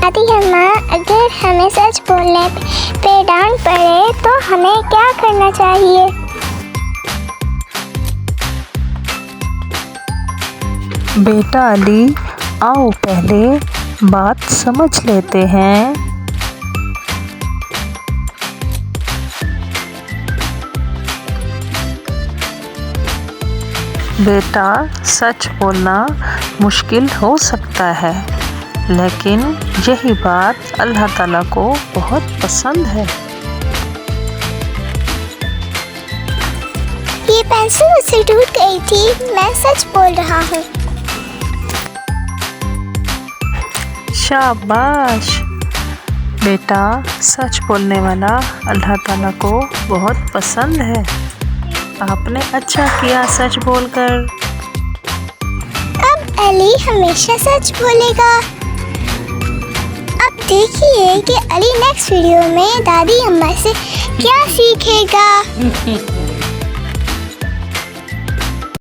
दादी अम्मा, अगर हमें सच बोलने पे डांट पड़े तो हमें क्या करना चाहिए? बेटा अली, आओ पहले बात समझ लेते हैं। बेटा, सच बोलना मुश्किल हो सकता है, लेकिन यही बात अल्लाह ताला को बहुत पसंद है। ये पेंसिल मुझसे टूट गई थी, मैं सच बोल रहा हूँ। शाबाश बेटा, सच बोलने वाला अल्लाह ताला को बहुत पसंद है। आपने अच्छा किया सच बोलकर। अब अली हमेशा सच बोलेगा। अब देखिए कि अली नेक्स्ट वीडियो में दादी अम्मा से क्या सीखेगा।